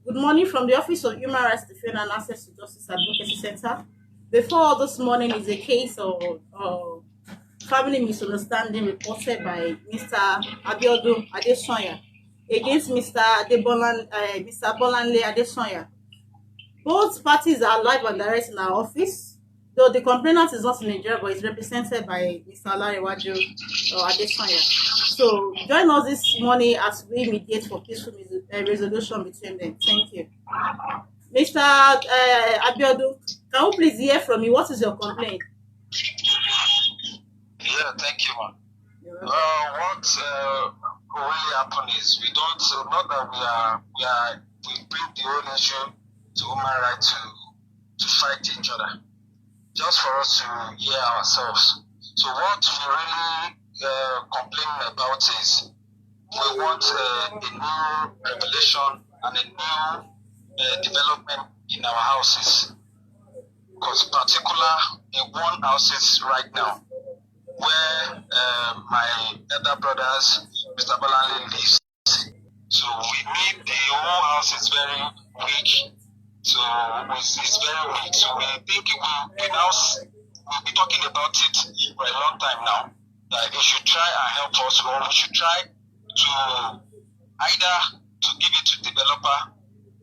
Good morning from the Office of Human Rights Defender and Access to Justice Advocacy Center. Before this morning is a case of family misunderstanding reported by Mr. Abiodun Adesonya against Mr. Bolanle Adesonya. Both parties are live and direct in our office, though the complainant is not in Nigeria but is represented by Mr. Alarewaju Adesonya. So join us this morning as we mediate for peaceful resolution between them. Thank you. Mr. Abiodun, can you please hear from me? What is your complaint? Yeah, thank you, man. What really happened is we don't, not that we bring the whole nation to human rights to fight each other, just for us to hear ourselves. So what we really complaining about is we want a new revelation and a new development in our houses. Because particular in one houses right now, where my elder brothers, Mr. Bolanle lives. So we need the whole house is very weak. So it's very weak. So we think we'll be talking about it for a long time now. That they should try and help us, or we should try to either to give it to developer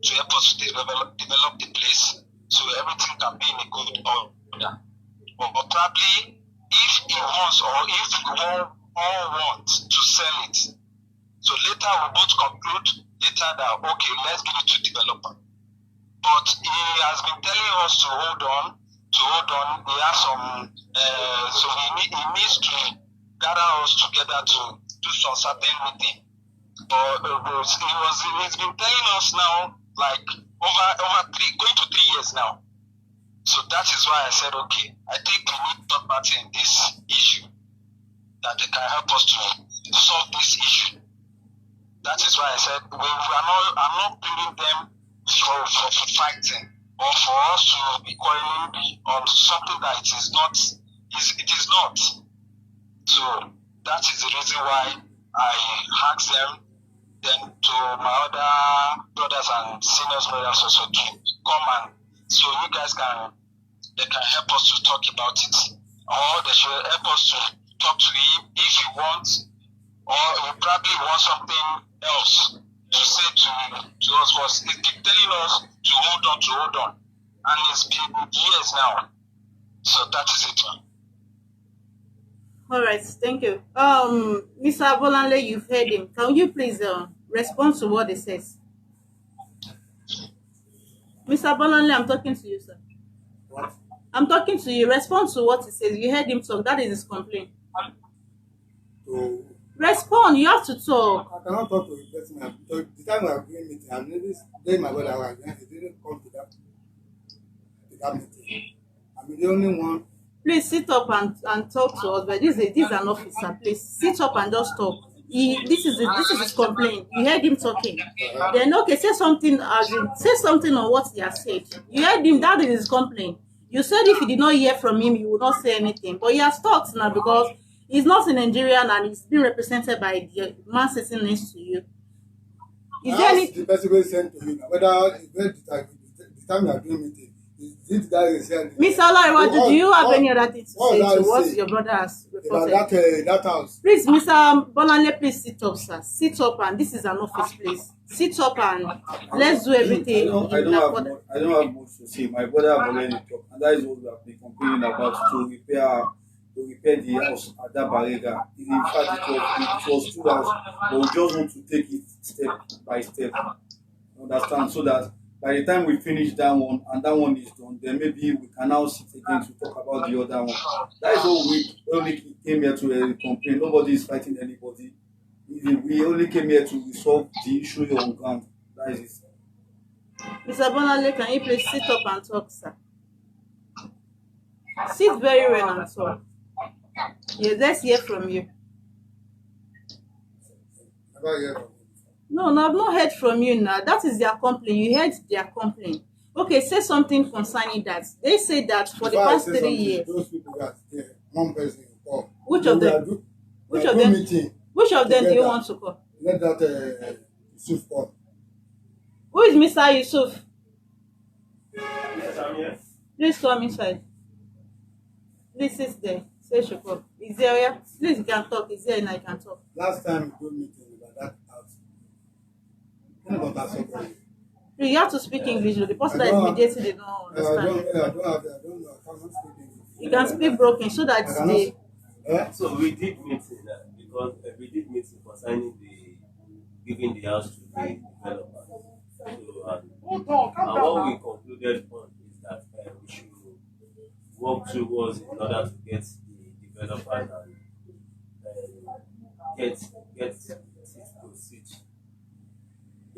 to help us to develop the place so everything can be in a good order. But probably if he wants or if we all want to sell it, so later we both conclude later that okay, let's give it to developer. But he has been telling us to hold on. He has some, so he needs to gather us together to do some certain meeting. But he's been telling us now, like over going to 3 years now. So that is why I said, okay, I think we need third party in this issue, that they can help us to solve this issue. That is why I said I'm not bringing them for fighting or for us to be quarreling on something that it is not. So that is the reason why I asked them, then to my other brothers and senior brothers also to come and so you guys they can help us to talk about it, or they should help us to talk to him if he wants, or he probably wants something else to say to us. Was he keep telling us to hold on, and it's been years now. So that is it, man. All right, thank you. Mr. Bolanle, you've heard him. Can you please respond to what he says? Mr. Bolanle, I'm talking to you, sir. What? I'm talking to you. Respond to what he says. You heard him talk. That is his complaint. Respond. You have to talk. I cannot talk to the person. The time we are doing meeting, I'm really my brother was he didn't come to that meeting. I'm the only one. Please sit up and talk to us. But this is an officer. Please sit up and just talk. This is his complaint. You heard him talking. Then okay, say something on what he has said. You heard him. That is his complaint. You said if you did not hear from him, you would not say anything. But he has talked now because he's not in Nigeria and he's being represented by the man sitting next to you. Is there any? The person will send to you now. Whether the time you are doing meeting. Mr. Alarewaju, do you have any other thing to say to what your brother has reported? About that house. Please, Mr. Bolanle, please sit up, sir. Sit up, and this is an office place. Sit up and let's do everything. I don't have much to say. My brother have already talked, and that is what we have been complaining about to repair the house at that barriga. In fact, it was 2 hours, but we just want to take it step by step. Understand? So that by the time we finish that one and that one is done, then maybe we can now sit again to talk about the other one. That is all we only came here to complain. Nobody is fighting anybody. We only came here to resolve the issue on ground. That is it. Mr. Bolanle, can you please sit up and talk, sir? Sit very well and talk. Yes, let's hear from you. No, I've not heard from you now. That is their complaint. You heard their complaint. Okay, say something concerning that. They say that for the past 3 years. Those people that one person call. Which of them? Which of them do you want to call? Let that Yusuf call. Who is Mr. Yusuf? Yes, I'm here. Please come inside. Please sit there. Say Shukro. Is there? Yeah? Please, you can talk. Is there and I can talk. Last time we do meeting about that house. Think about that something. You have to speak English. The person I that is don't have- mediating, they don't I understand. don't know. I cannot speak English. You can speak broken so that I cannot. they. So we did meeting because we did meeting concerning the giving the house to the developer. So and what we concluded on is that we should work towards in order to get the developer and get it proceed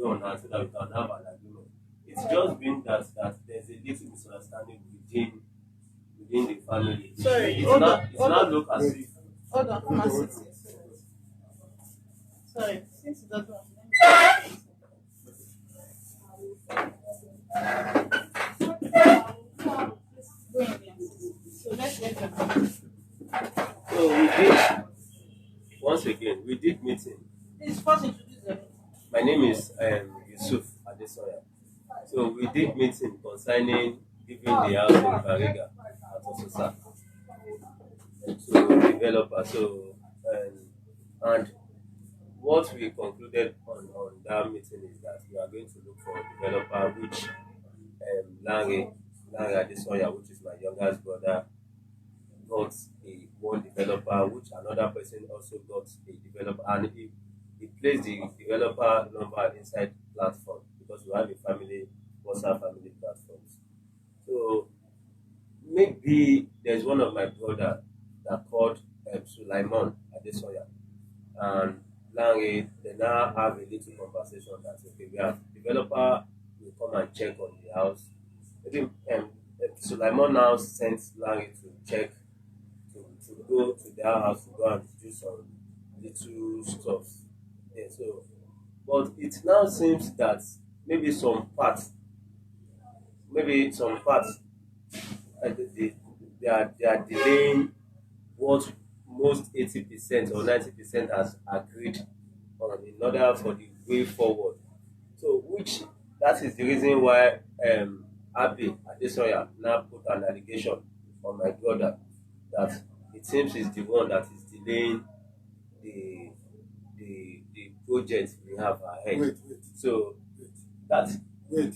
on and so that we can have an agreement. It's just been that there's a little misunderstanding within the family. Sorry, It's hold not on, it's hold not on. look as if Hold on, come and sit here. Sorry, since you don't know. So let's get the so we did once again we did meeting. Please first introduce them. My name is Yusuf Adesoya. So we did meeting concerning giving the house in Bariga at Ososa to developer. So and what we concluded on that meeting is that we are going to look for a developer which Larry Adesoya, which is my youngest brother, got one developer, which another person also got a developer, and he placed the developer number inside platform because we have a family WhatsApp family platforms. So maybe there's one of my brother that called Sulaiman Adesoya and Larry. They now have a little conversation that okay, we have developer will come and check on the house. Maybe Sulaiman now sends Larry to check to go to their house to go and do some little stuff. Yeah, so but it now seems that maybe some parts they are delaying what most 80% or 90% has agreed on in order for the way forward. So which that is the reason why Abi Adesoya now put an allegation on my brother that it seems he's the one that is delaying the the project we have ahead. Wait. So Wait. that Wait.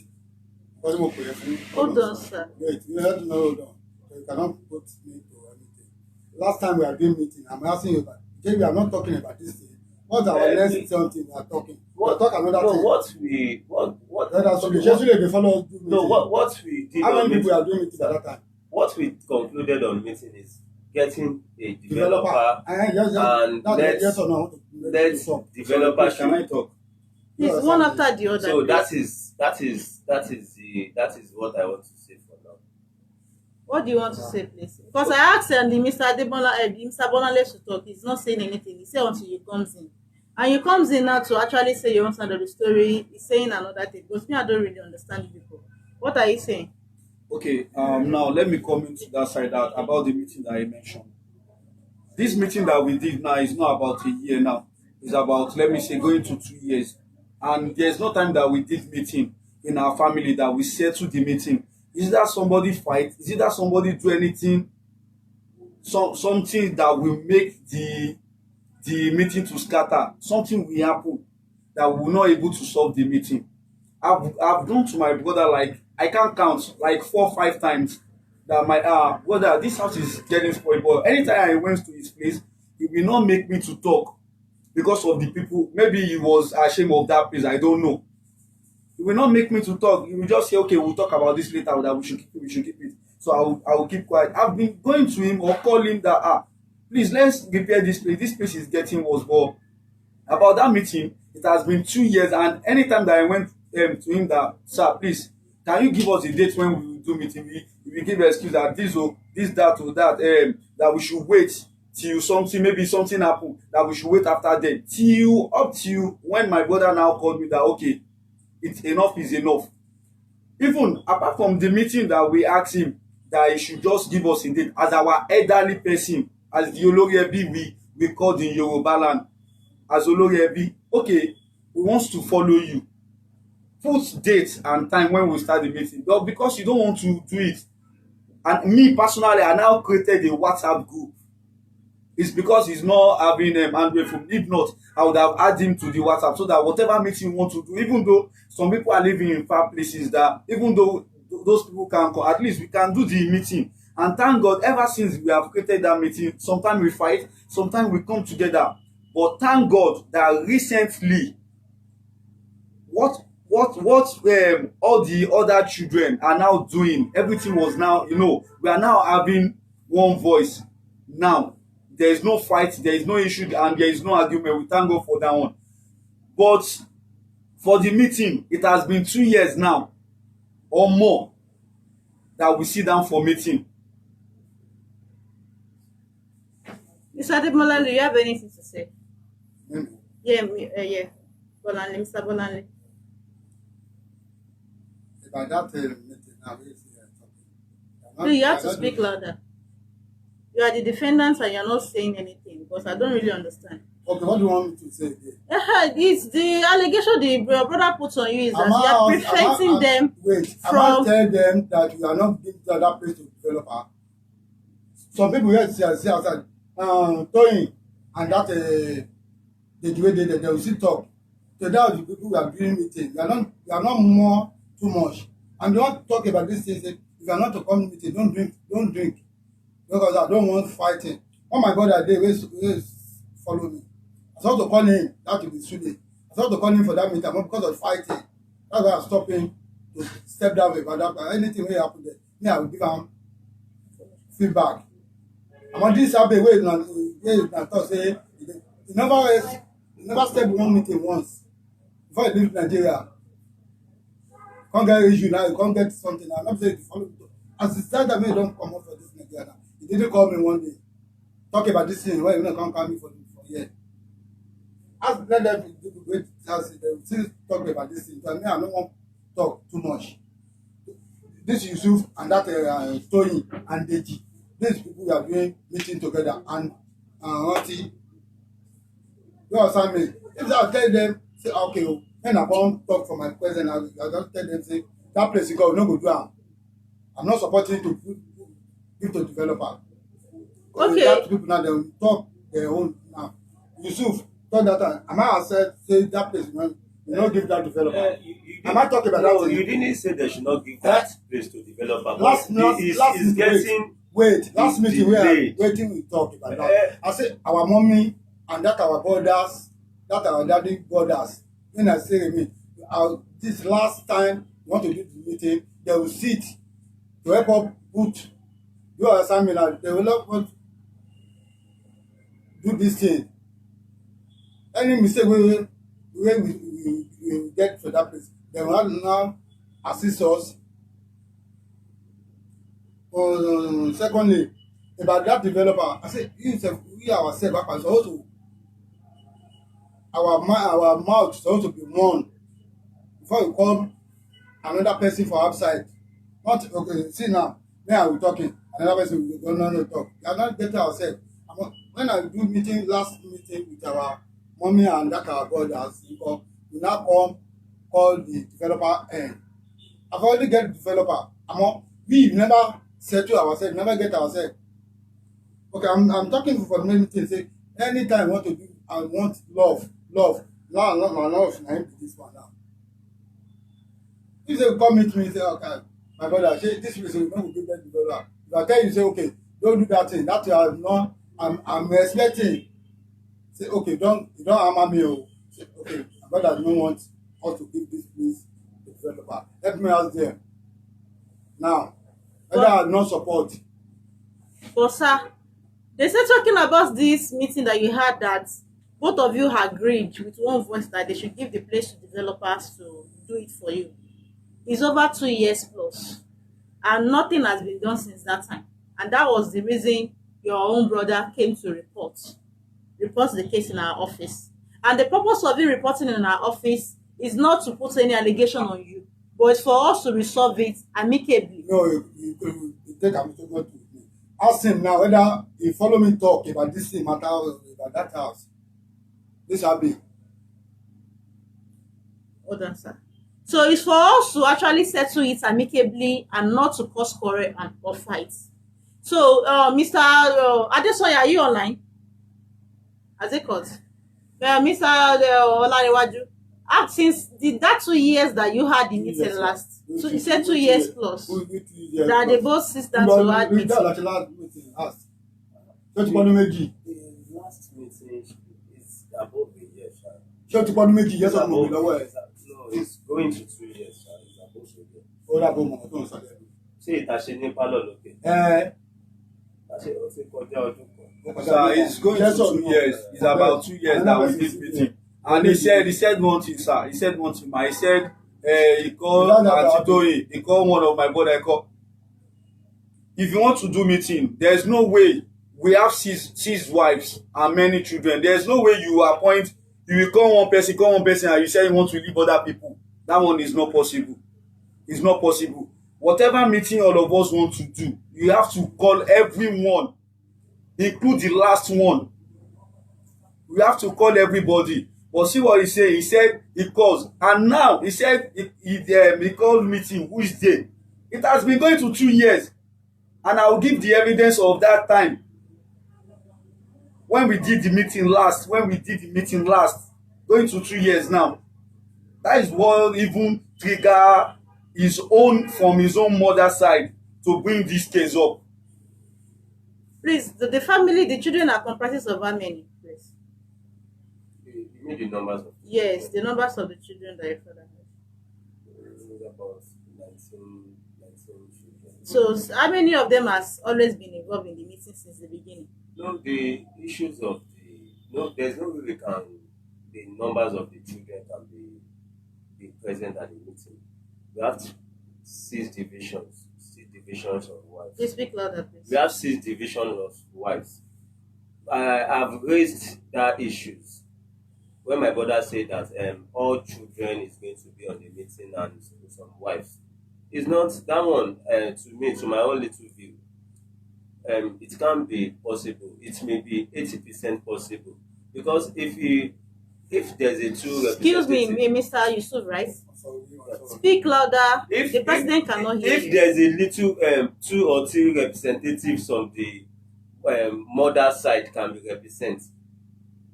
What more question? Hold on, sir. Wait, you have to know, hold on. You cannot put me to anything. Last time we are doing meeting, I'm asking you about, okay, we are not talking about this thing. What's our next something we are talking? We'll talk another no, thing. what Let us usually they follow us do meeting. no what we did How on many people meeting, are doing meeting at that time? what we concluded on meeting is getting a Developer. developer And let's- yes or no. let developer Can I should. talk? Please, one after the other. So please. that is what I want to say for now. What do you want to say, please? Because I asked the Mr. Adebola, Mr. Bonale to talk. He's not saying anything. He said until you comes in. And you comes in now to actually say your own side of the story. He's saying another thing. Because me, I don't really understand you people. What are you saying? Okay, now let me come into that side about the meeting that I mentioned. This meeting that we did now is not about a year now. It's about, let me say, going to 2 years. And there's no time that we did meeting in our family that we settle the meeting. Is that somebody fight? Is it that somebody do anything? Something that will make the meeting to scatter. Something will happen that we're not able to solve the meeting. I've gone to my brother like I can't count like 4 or 5 times that my brother, this house is getting spoiled. But anytime I went to his place, he will not make me to talk because of the people. Maybe he was ashamed of that place. I don't know. He will not make me to talk. He will just say, "Okay, we'll talk about this later. That we should keep it. We should keep it." So I will keep quiet. I've been going to him or call him that please let's repair this place. This place is getting worse. But about that meeting, it has been 2 years, and anytime that I went to him that, sir, please, can you give us a date when we will do meeting? We give an excuse that this, that, or that, that we should wait till maybe something happen, that we should wait after that. Up till when my brother now called me that, okay, it's enough is enough. Even apart from the meeting that we asked him that he should just give us a date as our elderly person, as the Olori Ebi we called in Yoruba land, as Olori Ebi, okay, we want to follow you put date and time when we start the meeting, but because you don't want to do it. And me personally, I now created a WhatsApp group. It's because he's not having Android phone. If not, I would have added him to the WhatsApp so that whatever meeting you want to do, even though some people are living in far places, that even though those people can call, at least we can do the meeting. And thank God, ever since we have created that meeting, sometimes we fight, sometimes we come together. But thank God that recently, what all the other children are now doing, everything was now, we are now having one voice now. There is no fight, there is no issue, and there is no argument. We thank God for that one. But for the meeting, it has been 2 years now or more that we sit down for meeting. Mr. Ademola, do you have anything to say? Mm. Yeah. Bolanle, Mr. Bolanle. About that meeting now, No, you have to speak louder. You are the defendant and you're not saying anything because I don't really understand. Okay, what do you want me to say again? It's the allegation the brother puts on you is that you are preventing them Am I tell them that you are not giving that place to developer? Some people here say outside, Tony and that the way they will still talk. So that the people who are doing meeting, you are not more too much. And you want to talk about this thing, say, if you are not to come meeting, don't drink. Because I don't want fighting. Oh my God, that day, will follow me. I thought to call him, that will be Sunday. I thought to call him for that meeting, but because of fighting, that's why I stopped him to step down with that. Anything will happen there, me, I will give him feedback. I'm on this Saturday, wait, I thought, say, he never stepped one meeting once. Before he leave Nigeria. Can't get issue now, you can't get something now. I'm not saying to follow me. As the start that me don't come up for this Nigeria now. He didn't call me one day. Talk about this thing, why you not come call me for here. As let them wait, they will still talk about this thing. But me, I don't want to talk too much. This Yusuf and that Tony and Deji, these people are doing meeting together and Auntie, you understand me? If I tell them, say, okay, when I come talk for my president, I just tell them, say, that place you go, no go do am. I'm not supporting to give to developer. Okay. That people now, they will talk their own now. Yusuf, talk that time. Am I said, say, that place, you don't give that developer. Am I talking about that one? You didn't say they should not give that place to developer. Last meeting, last meeting we are waiting, we talk about that. I say our mommy and that our brothers, that our daddy brothers. When I say me, this last time we want to do the meeting, they will sit to help us put. You understand me now? They will help us do this thing. Any mistake we get for that place, they will now assist us. Secondly, about that developer, I said, we ourselves, also, our mouth is supposed to be one before we call another person for outside. Not, okay, see now, when I will talking, another person will not talk. We are not getting ourselves. When I do last meeting with our mommy and that our brothers, we now come call the developer in. I've already get the developer. We never settle ourselves, never get ourselves. Okay, I'm talking for many things. Say, anytime I want to do, I want love. Now, this one now. If they come meet me, say, okay, my brother, say, this person will not give them developer. If I tell you, say, okay, don't do that thing. That you not, I'm expecting. Say, okay, you don't hammer me. Say, okay, my brother don't want us to give this place to developer. Let me ask them. Now, whether I not support. But sir, they said talking about this meeting that you had that both of you agreed with one voice that they should give the place to developers to do it for you. It's over 2 years plus, and nothing has been done since that time. And that was the reason your own brother came to report the case in our office. And the purpose of you reporting in our office is not to put any allegation on you, but it's for us to resolve it amicably. No, you take a mistake with me. Ask him now whether he follow me talk about this thing matter about that house. This will be. Hold on, sir. So it's for us to actually settle it amicably and not to cause quarrel and or fights. So, Mr. Adesoya, are you online? Has it cut? Mr. Olanewaju, since that 2 years that you had the meeting last, so you said 2 years plus, that they both sit down to have meeting. The last meeting is above a year, sir. ṣé o ti pọ́dún méjì It's yẹ́sọ̀ mọ̀ mi above- lọ́wọ́ ẹ̀? No, it's going to 2 years, sir. It's above a year. Ó dàbò mọ̀ tó ń sọ lẹ́nu. Ṣé ìtàṣe ní pálọ̀ lókè? Ẹ Àṣé ó ti kọjá ọdún kan. Sir, it's going to 2 years. It's about 2 years that we did meeting. And he said one thing, sir. He said one thing, man. He said, he called Auntie Toyin, he called one of my brother, he called. If you want to do meeting, there's no way we have six wives and many children. There's no way you appoint, you will call one person, and you say you want to leave other people. That one is not possible. It's not possible. Whatever meeting all of us want to do, you have to call everyone, include the last one. We have to call everybody. But see what he said. He said he calls, and now he said he called meeting. Who is there? It has been going to 2 years, and I will give the evidence of that time when we did the meeting last. Going to 2 years now. That is what even trigger from his own mother's side to bring this case up. Please, the family, the children are comprised of how many? Please. You mean the numbers of Yes, the numbers of the children that your father has. about 19 children. So how many of them has always been involved in the meeting since the beginning? No, the issues of there's no way the numbers of the children can be present at the meeting. We have 6 divisions of wives. Please speak louder, please. We have 6 divisions of wives. I've raised that issues when my brother said that all children is going to be on the meeting and some wives. It's not that one. To me, to my own little view, it can't be possible. It may be 80% possible, because if there's a two Excuse me, Mr. Yusuf, right? Speak louder. The president cannot hear if you. there's a little 2 or 3 representatives on the mother side can be represented,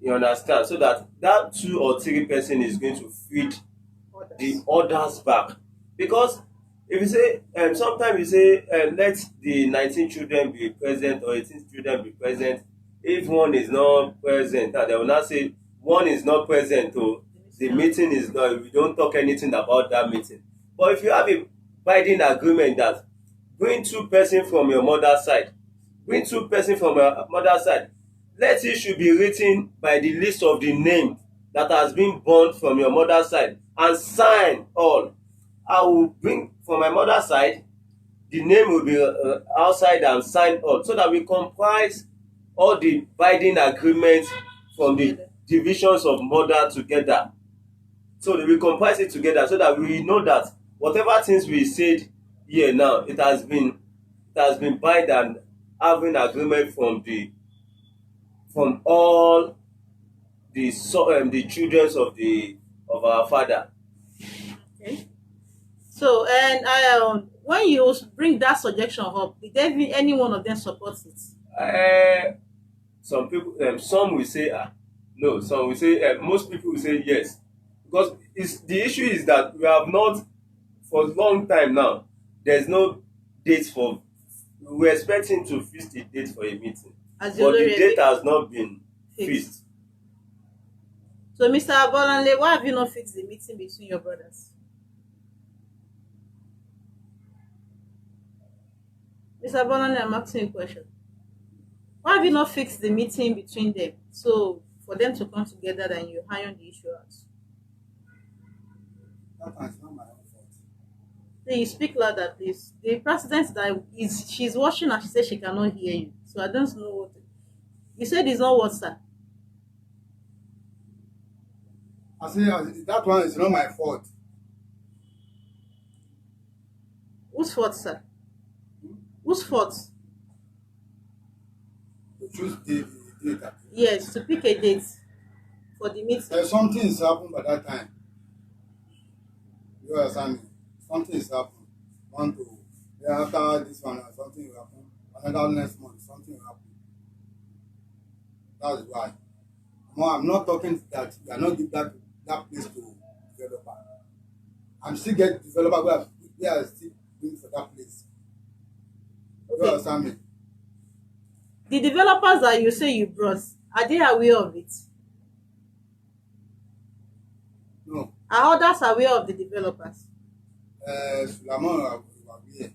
you understand, so that 2 or 3 person is going to feed the others back. Because if you say sometimes you say let the 19 children be present or 18 children be present, if one is not present, and they will not say one is not present, or the meeting is not, we don't talk anything about that meeting. But if you have a binding agreement that bring 2 persons from your mother's side, let it should be written by the list of the name that has been born from your mother's side and sign all. I will bring from my mother's side, the name will be outside and sign all, so that we comprise all the binding agreements from the divisions of mother together. So that we comprise it together, so that we know that whatever things we said here now, it has been bind and having agreement from all the children of our father. Okay. So, and when you bring that suggestion up, did any one of them support it? Some people, some will say no. Some will say most people will say yes, because the issue is that we have not, for a long time now, there's no date for. We're expecting to fix the date for a meeting, but the date has not been fixed. So, Mr. Abolanle, why have you not fixed the meeting between your brothers? Mr. Abolanle, I'm asking you a question. Why have you not fixed the meeting between them? So, for them to come together and you iron the issue out? That is not my own fault. Please speak louder, please. The president she's watching and she said she cannot hear you. So I don't know what. You said it's not what, sir? I say that one is not my fault. Whose fault, sir? Whose fault? To choose the date. Yes, to pick a date for the meeting. Something has happened by that time. You understand me? Something is happening. Want to, yeah, after this one, something will happen. Another next month, something will happen. That's why. No, I'm not talking that you are not give that place to developer. I'm still get developer where I still doing for that place. You Okay. understand me? The developers that you say you brought, are they aware of it? No. Are others aware of the developers? Suleiman will be here.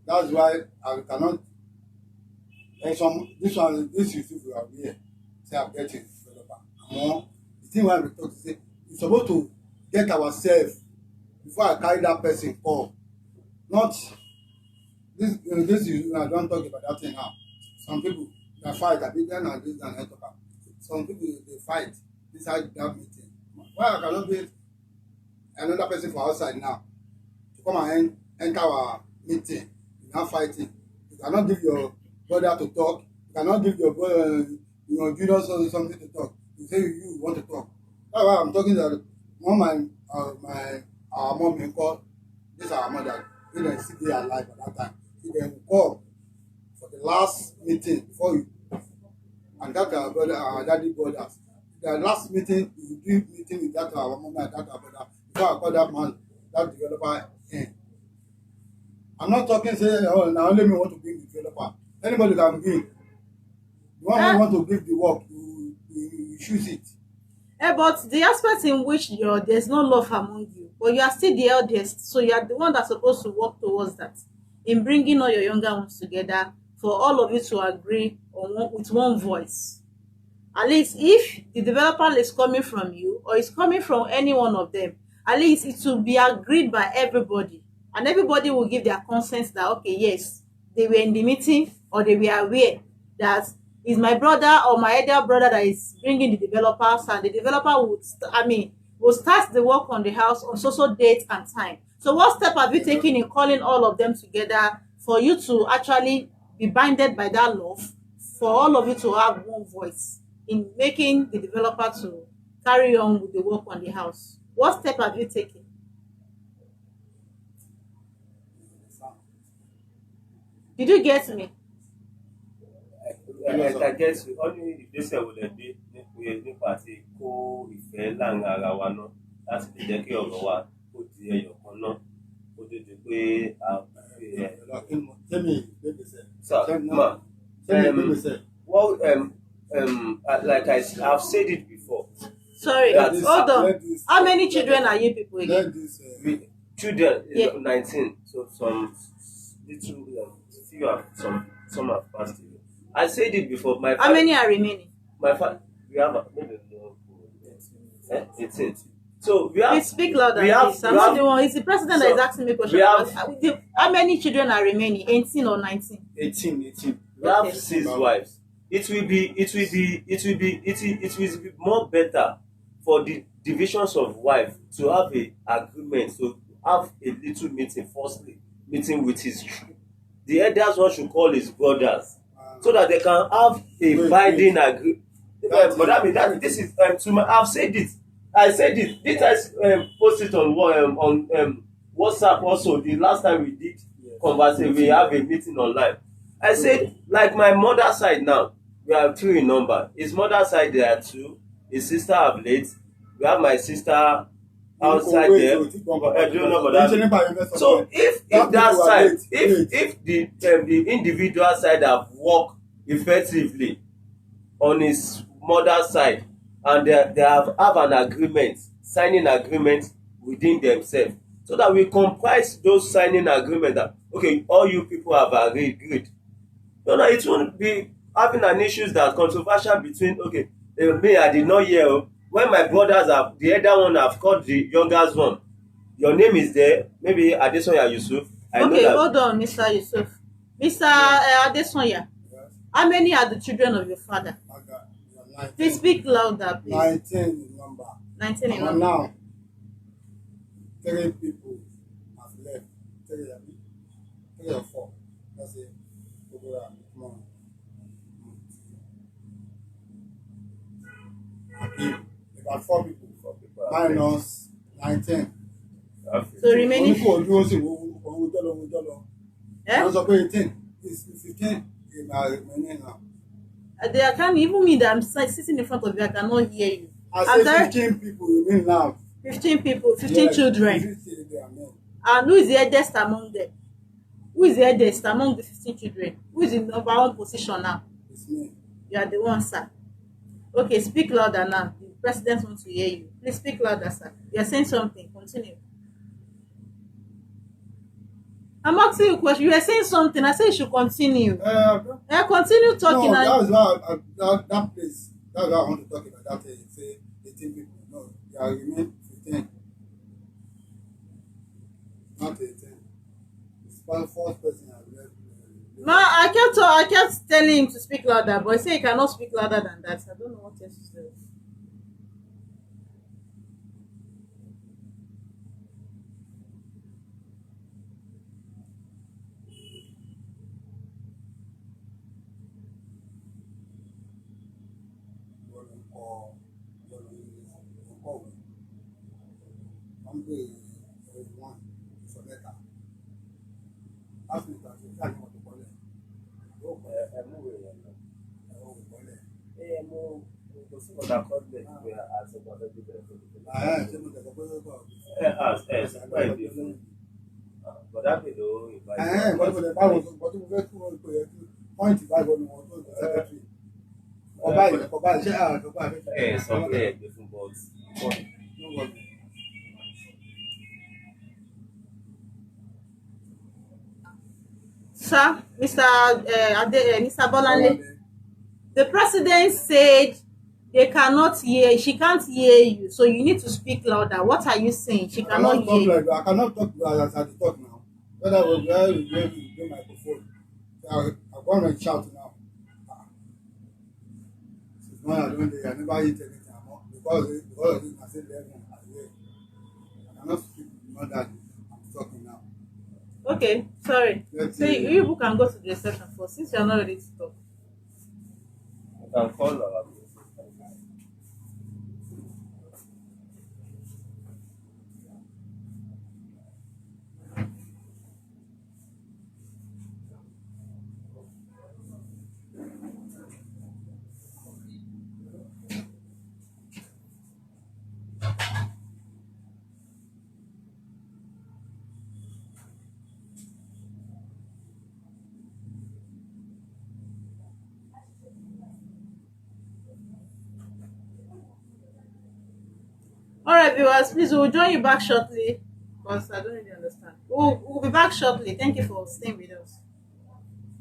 That's why I cannot. And this Yusuf will be here. Say I'm getting developer. Among the thing why we talk to say we supposed to get ourselves before I carry that person come. Not this I don't talk about that thing now. Some people they fight, I think then and this and that. Some people they fight inside that meeting. Why I cannot be another person for outside now to come and enter our meeting? You now fighting. You cannot give your brother to talk. You cannot give your brother, your junior son something to talk. You say you want to talk. That's why I'm talking that one our mom may call this our mother. We didn't see they alive at that time. He then call for the last meeting before you and that our brother, our daddy brothers. The last meeting, you do meeting with that our mom and that our brother. Before I call that man, that developer in. I'm not talking say, oh, now only me want to bring the developer. Anybody can bring. The one who want to give the work, you choose it. But the aspect in which there's no love among you, but you are still the eldest, so you are the one that's supposed to work towards that, in bringing all your younger ones together for all of you to agree with one voice. At least if the developer is coming from you or is coming from any one of them, at least it will be agreed by everybody, and everybody will give their consent that okay, yes, they were in the meeting or they were aware that is my brother or my elder brother that is bringing the developers, and the developer will start the work on the house on so date and time. So what step have you taken in calling all of them together for you to actually be binded by that love, for all of you to have one voice in making the developer to carry on with the work on the house? What step have you taken? Did you get me? I guess only ìgbésẹ̀ wo lẹ gbé nípa ti kó ìfẹ́ láàrin ara wa náà láti lè jẹ́ kí ọ̀rọ̀ wa kó di ẹyọ kan náà kó tó di pé well like I've said it before. Sorry, hold on. How many children are you people again? Children, Yeah. 19. So some little few have some have passed away. I said it before. How many are remaining? My father, we have maybe 18. So we have. Please speak louder. We have. Please. I'm not the one. It's the president that is asking me questions. How many children are remaining? 18 or 19? 18. We have 6 wives. It will be more better for the divisions of wife to have a agreement, to have a little meeting, firstly meeting with the elders, one should call his brothers, so that they can have a binding agreement. But I mean that this is I've said it. I said it. Did I post it on WhatsApp also? The last time we did conversation, we have a meeting online. I said, like my mother's side now, we are 3 in number. His mother's side there are 2. His sister have late. We have my sister outside there. I don't know about that. So if that side, if the individual side have worked effectively on his mother's side, and they have an agreement, signing agreement within themselves, so that we comprise those signing agreement that okay, all you people have agreed. No, it won't be having an issue that controversial between okay, me I did not hear when my brothers have the elder one have called the youngest one. Your name is there, maybe Adesoya Yusuf. Okay, hold on, Mr. Yusuf. Mr. Adesoya, how many are the children of your father? Please speak louder, please. 19 in number. 19 in And number. now, 3 people have left. 3 or 4. That's it. Come on. Okay. About 4 people. Minus 19. So Wọ́n ní remaining, kò dúró sí òun jọ́lọ. Wọ́n sọ pé 18 is 15 in my remaining now. they can't even me that I'm sitting in front of you. I cannot hear you. I And say there 15 people remain now. 15 people, 15 Yes, children. 15 they are men. And who is the eldest among them? Who is the eldest among the 15 children? Who is in number one position now? It's me. You are the one, sir. Okay, speak louder now. The president wants to hear you. Please speak louder, sir. You are saying something. Continue. I'm asking you a question. You are saying something. I said you should continue. Continue talking. No, And that was why that place. That's why I want to talk about that. Say 18 people. No, they are remain 15. Not 18. It's the first person I left. Ma, I kept telling him to speak louder, but he said he cannot speak louder than that. I don't know what else to say. One for letter. That's me. That's it. That's what to call it. Point ìbáyìí wọ́n ní wọ́n tó ń sẹ́kẹ́tì. Ọba ìṣe àjọba àfẹ́fẹ́. sọ pé ẹgbẹ́ fún bọ́ọ̀sì. Sir, Mr. Bolanle, the president said she can't hear you, so you need to speak louder. What are you saying? She cannot hear you. I cannot talk as I talk now. Whether I will do microphone. I'm going to shout now. Since when I don't I never eat anything. Because of this, I said, I cannot speak more than I'm talking now. Okay, sorry. So you people can go to the reception first, since you're not ready to talk. You can call our All right, viewers, please, we'll join you back shortly because I don't really understand. We'll be back shortly. Thank you for staying with us.